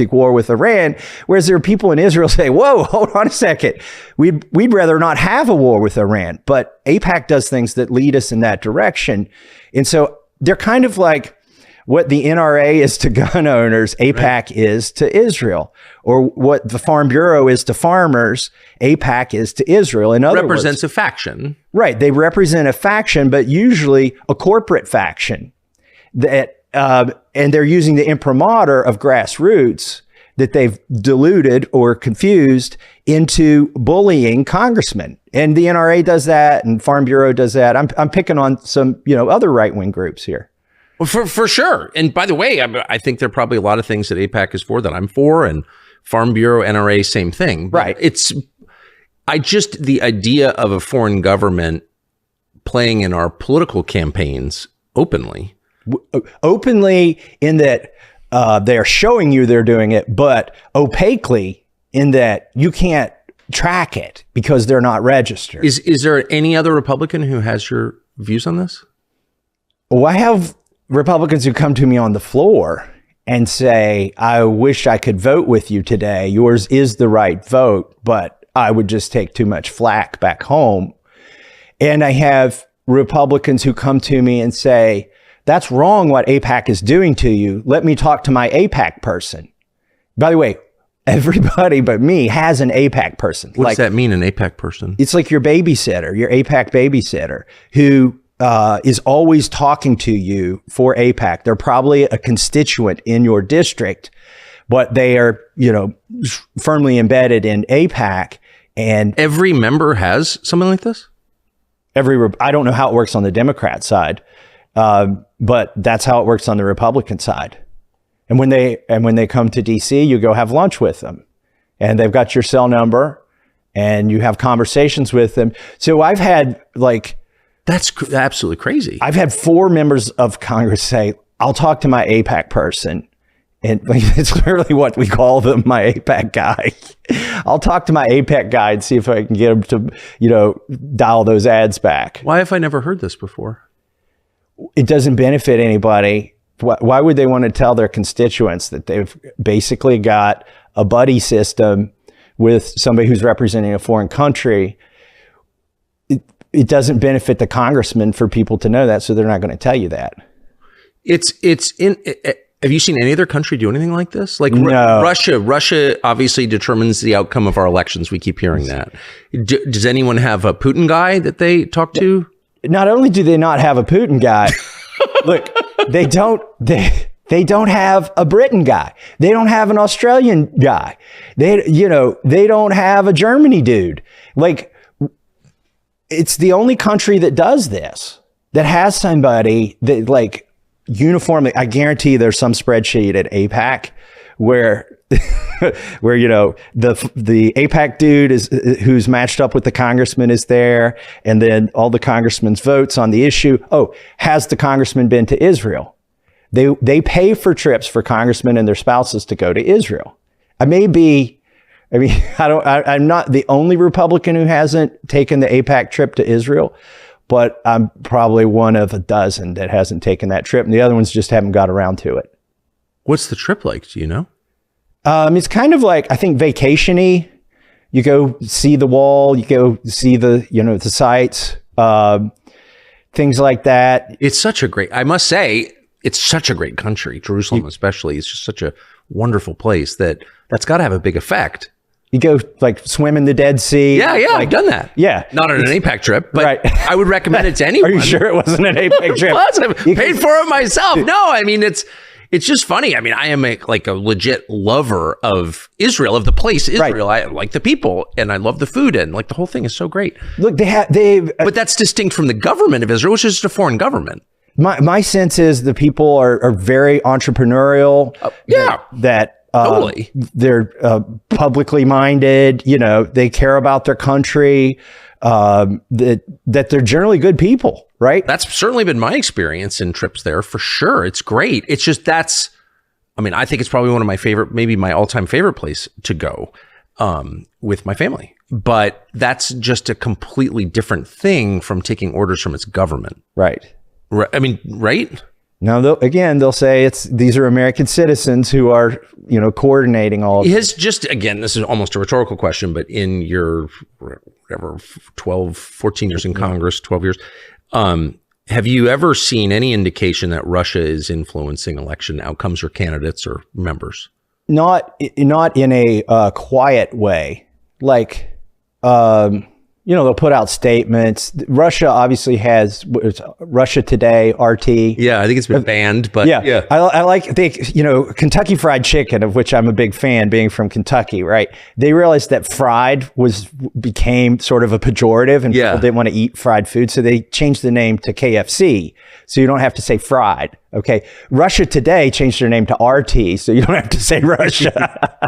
war with Iran, whereas there are people in Israel say, whoa, hold on a second. We'd rather not have a war with Iran. But AIPAC does things that lead us in that direction. And so they're kind of like what the NRA is to gun owners, AIPAC is to Israel, or what the Farm Bureau is to farmers, AIPAC is to Israel. In other words, represents a faction. Right. They represent a faction, but usually a corporate faction that and they're using the imprimatur of grassroots that they've diluted or confused into bullying congressmen. And the NRA does that, and Farm Bureau does that. I'm picking on some, other right-wing groups here. Well, for sure. And by the way, I think there are probably a lot of things that AIPAC is for that I'm for, and Farm Bureau, NRA, same thing. But right. The idea of a foreign government playing in our political campaigns openly in that they're showing you they're doing it, but opaquely in that you can't track it because they're not registered. Is there any other Republican who has your views on this? Well, I have Republicans who come to me on the floor and say, I wish I could vote with you today. Yours is the right vote, but I would just take too much flack back home. And I have Republicans who come to me and say, that's wrong what AIPAC is doing to you. Let me talk to my AIPAC person. By the way, everybody but me has an AIPAC person. What does that mean, an AIPAC person? It's like your babysitter, your AIPAC babysitter, who is always talking to you for AIPAC. They're probably a constituent in your district, but they are, firmly embedded in AIPAC. And every member has something like this? I don't know how it works on the Democrat side. But that's how it works on the Republican side. And when they come to DC, you go have lunch with them, and they've got your cell number, and you have conversations with them. So I've had that's absolutely crazy. I've had 4 members of Congress say, I'll talk to my AIPAC person. And it's literally what we call them, my AIPAC guy. I'll talk to my AIPAC guy and see if I can get him to, dial those ads back. Why have I never heard this before? It doesn't benefit anybody. Why would they want to tell their constituents that they've basically got a buddy system with somebody who's representing a foreign country? It doesn't benefit the congressman for people to know that, so they're not going to tell you that. Have you seen any other country do anything like this? Like no. Russia obviously determines the outcome of our elections. We keep hearing that. Does anyone have a Putin guy that they talk to? Not only do they not have a Putin guy, look, they don't have a Britain guy. They don't have an Australian guy. They don't have a Germany dude. It's the only country that does this, that has somebody that uniformly, I guarantee there's some spreadsheet at AIPAC where the AIPAC dude who's matched up with the congressman is there, and then all the congressman's votes on the issue. Oh, has the congressman been to Israel? They pay for trips for congressmen and their spouses to go to Israel. I'm not the only Republican who hasn't taken the AIPAC trip to Israel, but I'm probably one of a dozen that hasn't taken that trip, and the other ones just haven't got around to it. What's the trip like? Do you know? It's kind of like, I think, vacation-y. You go see the wall, you go see the sites, things like that. I must say, it's such a great country. Jerusalem, especially, is just such a wonderful place that's got to have a big effect. You go swim in the Dead Sea. Yeah, I've done that. Yeah. Not on an AIPAC trip, but right. I would recommend it to anyone. Are you sure it wasn't an AIPAC trip? I paid for it myself. No, it's just funny. I am a legit lover of Israel, of the place Israel. Right. I like the people, and I love the food, and the whole thing is so great. Look, but that's distinct from the government of Israel, which is just a foreign government. My sense is the people are very entrepreneurial. Totally. They're publicly minded. They care about their country. That they're generally good people, right? That's certainly been my experience in trips there, for sure. It's great. It's just I think it's probably one of my favorite, maybe my all-time favorite place to go with my family. But that's just a completely different thing from taking orders from its government. Right. Right? Now, they'll say these are American citizens who are, coordinating all of this. Again, this is almost a rhetorical question, but in your, whatever, 14 years in Congress, 12 years, have you ever seen any indication that Russia is influencing election outcomes or candidates or members? Not in a quiet way. Like, they'll put out statements. Russia obviously has Russia Today, RT. Yeah, I think it's been banned, but yeah. I like Kentucky Fried Chicken, of which I'm a big fan, being from Kentucky, right? They realized that fried became sort of a pejorative, and people didn't want to eat fried food, so they changed the name to KFC, so you don't have to say fried. Okay, Russia Today changed their name to RT, so you don't have to say Russia.